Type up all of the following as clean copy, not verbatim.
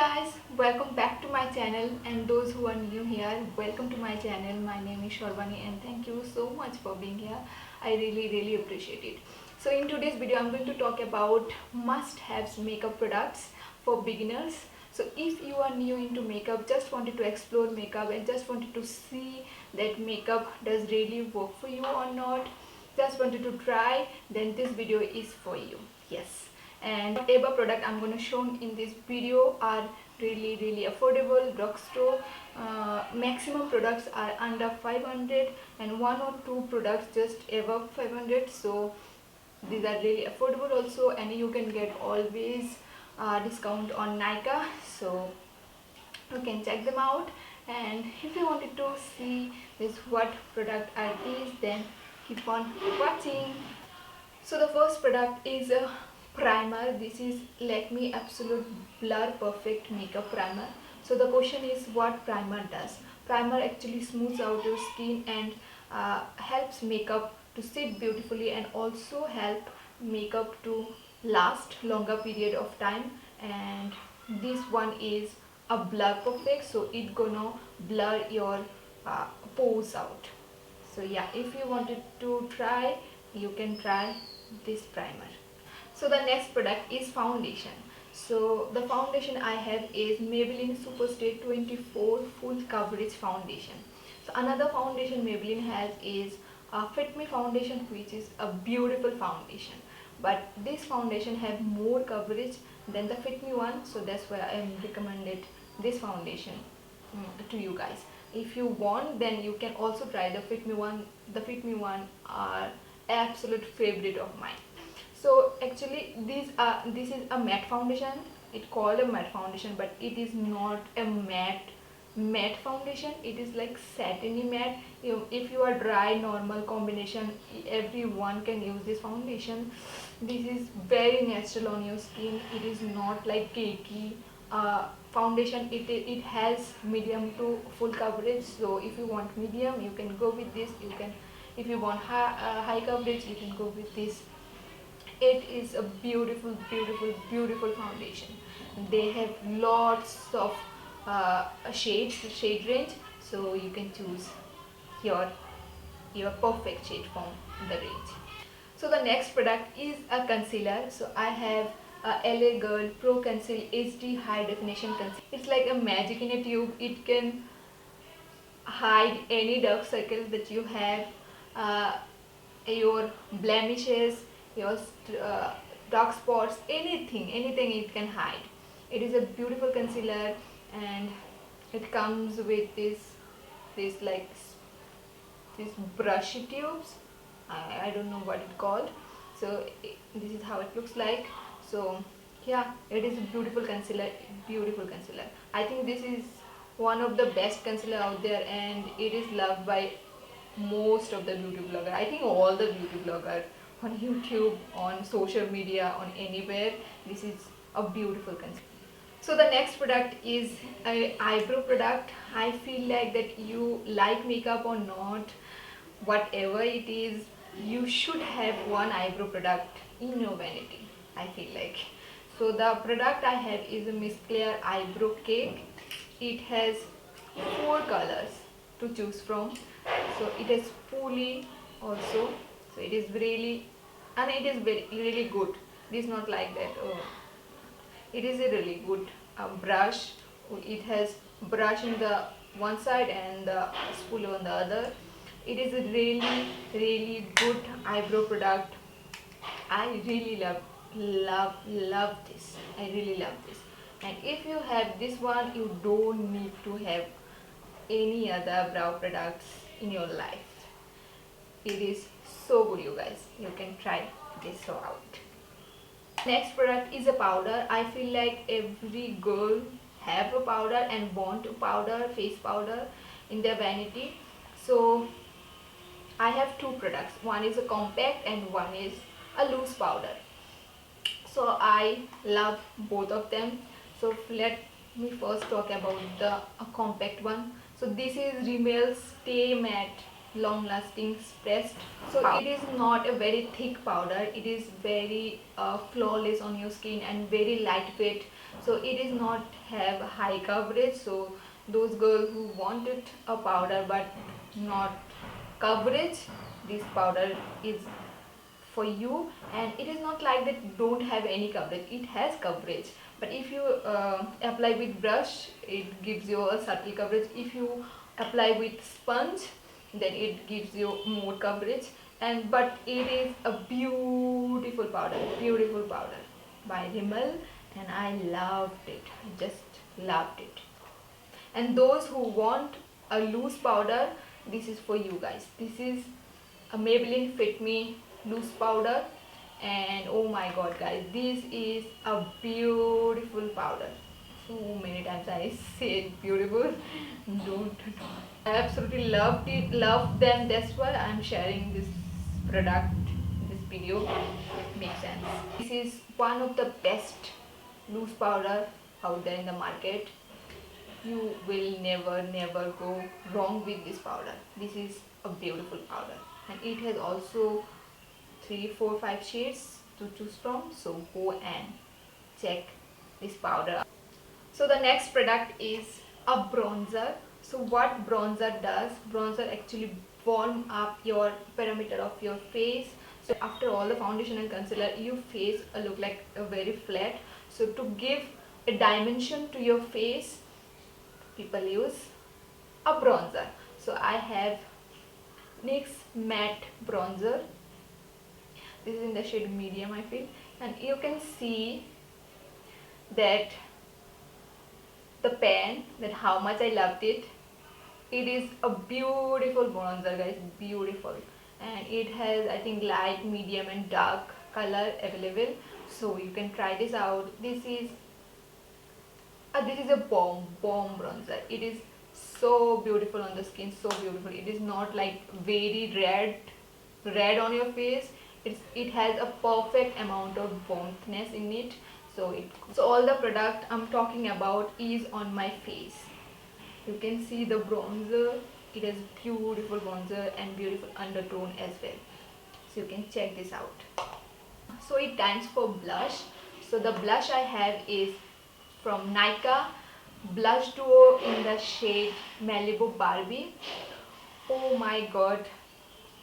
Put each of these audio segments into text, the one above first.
guys, welcome back to my channel, and those who are new here, welcome to my channel. My name is Sarbani and thank you so much for being here. I really appreciate it. So in today's video I'm going to talk about must-haves makeup products for beginners. So if you are new into makeup, just wanted to explore makeup and just wanted to see that makeup does really work for you or not, just wanted to try, then this video is for you. Yes. And whatever product I'm going to show in this video are really affordable, drugstore. Maximum products are under 500 and one or two products just above 500. So these are really affordable also, and you can get always discount on Nykaa. So you can check them out, and if you wanted to see this what product are these, then keep on watching. So the first product is a primer. This is Lakme Absolute Blur Perfect Makeup Primer. So the question is what primer does. Primer actually smooths out your skin and helps makeup to sit beautifully and also help makeup to last longer period of time. And this one is a blur perfect, so it gonna blur your pores out. So yeah, if you wanted to try, you can try this primer. So the next product is foundation. So the foundation I have is Maybelline Superstay 24 Full Coverage Foundation. So another foundation Maybelline has is a Fitme foundation, which is a beautiful foundation. But this foundation have more coverage than the Fitme one, so that's why I recommended this foundation to you guys. If you want, then you can also try the Fitme one. The Fitme one are absolute favorite of mine. So actually this is a matte foundation. It called a matte foundation, but it is not a matte foundation. It is like satiny matte. If you are dry normal combination, everyone can use this foundation. This is very natural on your skin. It is not like cakey foundation. It has medium to full coverage. So if you want medium, you can go with this. If you want high coverage, you can go with this. It is a beautiful foundation. They have lots of shade range, so you can choose your perfect shade from the range. So the next product is a concealer. So I have LA Girl Pro Conceal HD High Definition Concealer. It's like a magic in a tube. It can hide any dark circles that you have, your blemishes, your dark spots, anything it can hide. It is a beautiful concealer, and it comes with this brushy tubes. I don't know what it called. So this is how it looks like. So yeah, it is a beautiful concealer. I think this is one of the best concealer out there, and it is loved by most of the beauty blogger. I think all the beauty blogger on YouTube, on social media, on anywhere, this is a beautiful concealer. So the next product is a eyebrow product. I feel like that you like makeup or not, whatever it is, you should have one eyebrow product in your vanity, I feel like. So the product I have is a Miss Claire eyebrow cake. It has 4 colors to choose from. So it is fully also, so it is really, and it is really good. It is not like that. Oh, it is a really good brush. It has brush in the one side and the spool on the other. It is a really good eyebrow product. I really love this. I really love this. And if you have this one, you don't need to have any other brow products in your life. It is so good, you guys. You can try this out. Next product is a powder. I feel like every girl have a powder and want a powder, face powder in their vanity. So I have 2 products. One is a compact and one is a loose powder. So I love both of them. So let me first talk about the compact one. So this is Rimmel Stay Matte long lasting pressed. So it is not a very thick powder, it is very flawless on your skin and very lightweight. So it is not have high coverage, so those girls who wanted a powder but not coverage, this powder is for you. And it is not like that don't have any coverage, it has coverage, but if you apply with brush it gives you a subtle coverage. If you apply with sponge then it gives you more coverage. And but it is a beautiful powder by Rimmel, and I loved it, I just loved it. And those who want a loose powder, this is for you guys. This is a Maybelline Fit Me loose powder, and oh my god guys, this is a beautiful powder. So many times I said beautiful. Don't. I absolutely loved it, loved them. That's why I'm sharing this product, this video. It makes sense. This is one of the best loose powder out there in the market. You will never go wrong with this powder. This is a beautiful powder, and it has also 3, 4, 5 shades to choose from, so go and check this powder. So the next product is a bronzer. So what bronzer does, bronzer actually warm up your perimeter of your face. So after all the foundation and concealer, your face look like a very flat. So to give a dimension to your face, people use a bronzer. So I have NYX matte bronzer. This is in the shade medium, I feel, and you can see that the pan, that how much I loved it. It is a beautiful bronzer guys, beautiful, and it has I think light, medium and dark color available, so you can try this out. This is a bomb bronzer. It is so beautiful on the skin, so beautiful. It is not like very red on your face. It has a perfect amount of warmthness in it. So all the product I'm talking about is on my face. You can see the bronzer. It has beautiful bronzer and beautiful undertone as well. So you can check this out. So it times for blush. So the blush I have is from Nykaa blush duo in the shade Malibu Barbie. Oh my god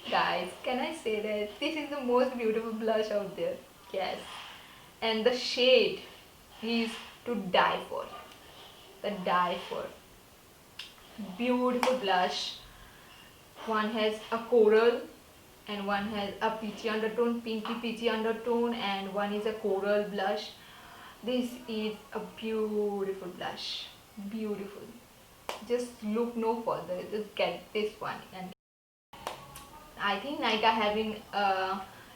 guys, can I say that this is the most beautiful blush out there? Yes, and the shade is to die for. Beautiful blush. One has a coral and one has a peachy undertone, pinky peachy undertone, and one is a coral blush. This is a beautiful blush, beautiful. Just look no further, just get this one. And I think Nykaa having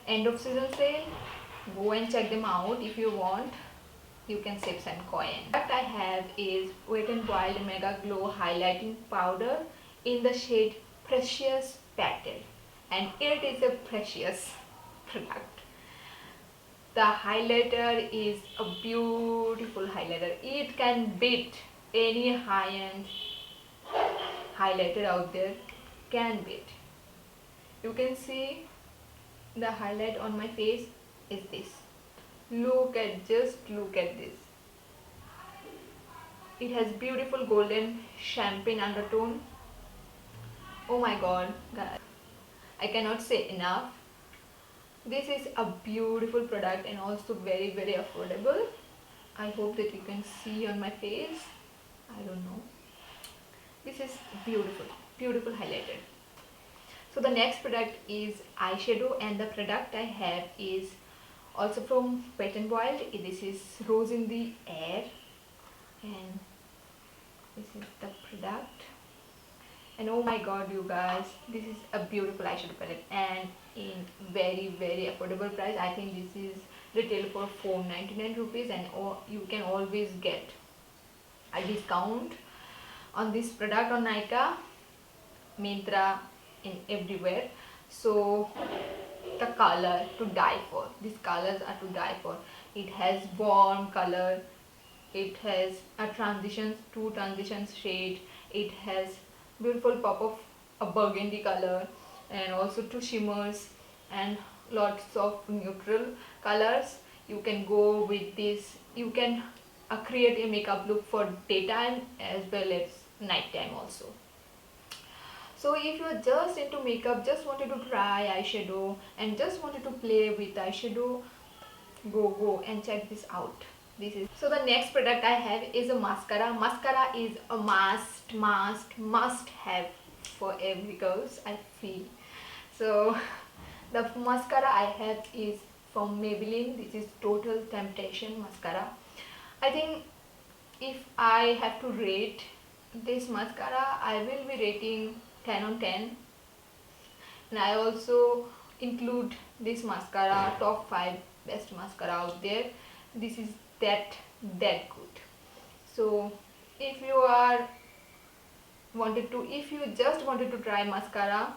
end of season sale. Go and check them out if you want. You can save some coin. What I have is Wet n Wild Mega Glow highlighting powder in the shade Precious Petal, and it is a precious product. The highlighter is a beautiful highlighter. It can beat any high-end highlighter out there. Can beat. You can see the highlight on my face is this. Just look at this. It has beautiful golden champagne undertone. Oh my god guys, I cannot say enough. This is a beautiful product and also very affordable. I hope that you can see on my face. I don't know. This is beautiful highlighter. So the next product is eyeshadow, and the product I have is also from Wet n Wild. This is Rose in the Air, and this is the product. And oh my god you guys, this is a beautiful eyeshadow palette and in very affordable price. I think this is retail for 499 rupees, and you can always get a discount on this product on Nykaa, Myntra, in everywhere. So the color to die for. These colors are to die for. It has warm color, it has a two transitions shade, it has beautiful pop of a burgundy color, and also two shimmers and lots of neutral colors. You can go with this. You can create a makeup look for daytime as well as nighttime also. So if you're just into makeup, just wanted to try eyeshadow and just wanted to play with eyeshadow, go and check this out. This is so the next product I have is a mascara. Mascara is a must have for every girls, I feel. So the mascara I have is from Maybelline. This is Total Temptation mascara. I think if I have to rate this mascara, I will be rating 10 on 10. And I also include this mascara top 5 best mascara out there. This is that good. So if you just wanted to try mascara,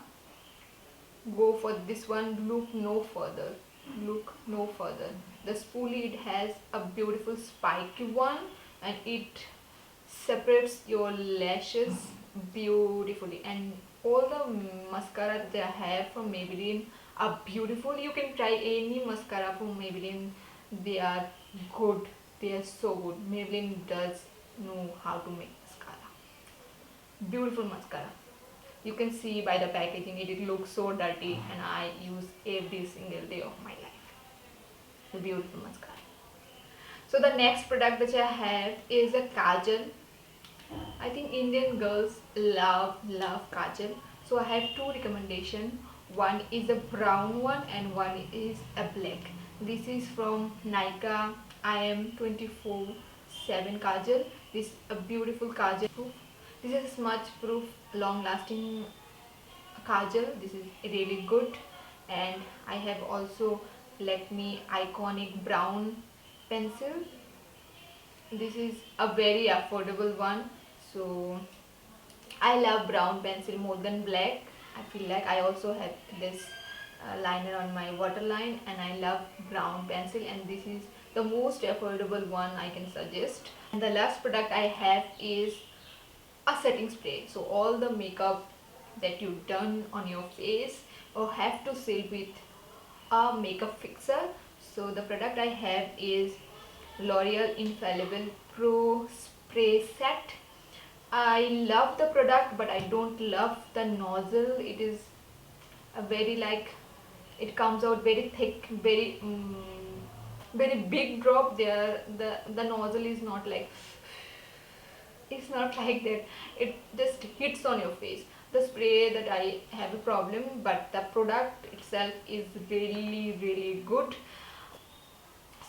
go for this one. Look no further. The spoolie, it has a beautiful spiky one and it separates your lashes beautifully, and all the mascara that I have from Maybelline are beautiful. You can try any mascara from Maybelline. They are good. They are so good. Maybelline does know how to make mascara. Beautiful mascara. You can see by the packaging it looks so dirty, and I use every single day of my life. The beautiful mascara. So the next product which I have is a Kajal. I think Indian girls love Kajal. So I have two recommendations. One is a brown one and one is a black. This is from Nykaa. I am 24/7 Kajal. This is a beautiful Kajal. This is a smudge proof, long lasting Kajal. This is really good. And I have also Lakme Iconic brown pencil. This is a very affordable one. So I love brown pencil more than black. I feel like I also have this liner on my waterline, and I love brown pencil, and this is the most affordable one I can suggest. And the last product I have is a setting spray. So all the makeup that you've done on your face or have to seal with a makeup fixer. So the product I have is L'Oreal Infallible Pro Spray Set. I love the product, but I don't love the nozzle. It is a very it comes out very thick, very big drop there. The nozzle is not like, it's not like that. It just hits on your face. The spray that I have a problem, but the product itself is really good.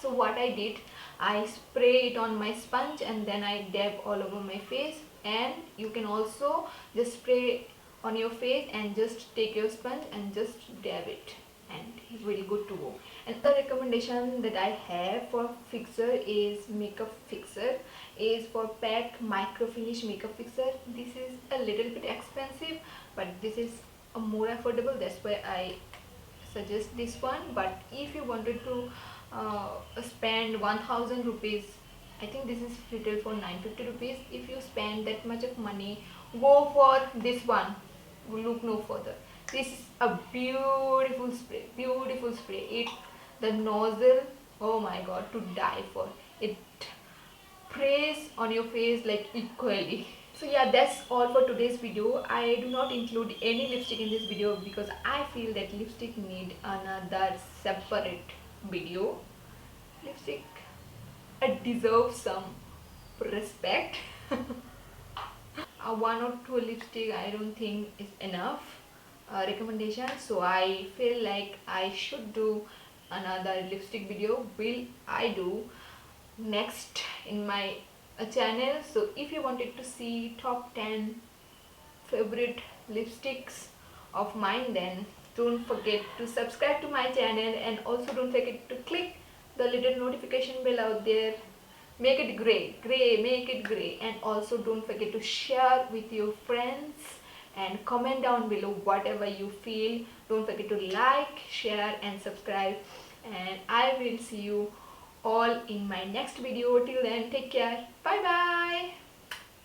So what I did, I spray it on my sponge and then I dab all over my face. And you can also just spray on your face and just take your sponge and just dab it, and it's really good to go. And the recommendation that I have for fixer is makeup fixer is for PAC micro finish makeup fixer. This is a little bit expensive, but this is a more affordable. That's why I suggest this one. But if you wanted to spend 1000 rupees, I think this is retail for 950 rupees. If you spend that much of money, go for this one. Look no further. This is a beautiful spray. The nozzle, oh my god, to die for. It sprays on your face like equally. So yeah, that's all for today's video. I do not include any lipstick in this video because I feel that lipstick need another separate video. Lipstick deserves some respect. One or two lipstick I don't think is enough recommendation. So I feel like I should do another lipstick video. Will I do next in my channel. So if you wanted to see top 10 favorite lipsticks of mine, then don't forget to subscribe to my channel, and also don't forget to click the little notification bell out there. Make it gray, make it gray. And also don't forget to share with your friends and comment down below whatever you feel. Don't forget to like, share and subscribe, and I will see you all in my next video. Till then, take care. Bye bye.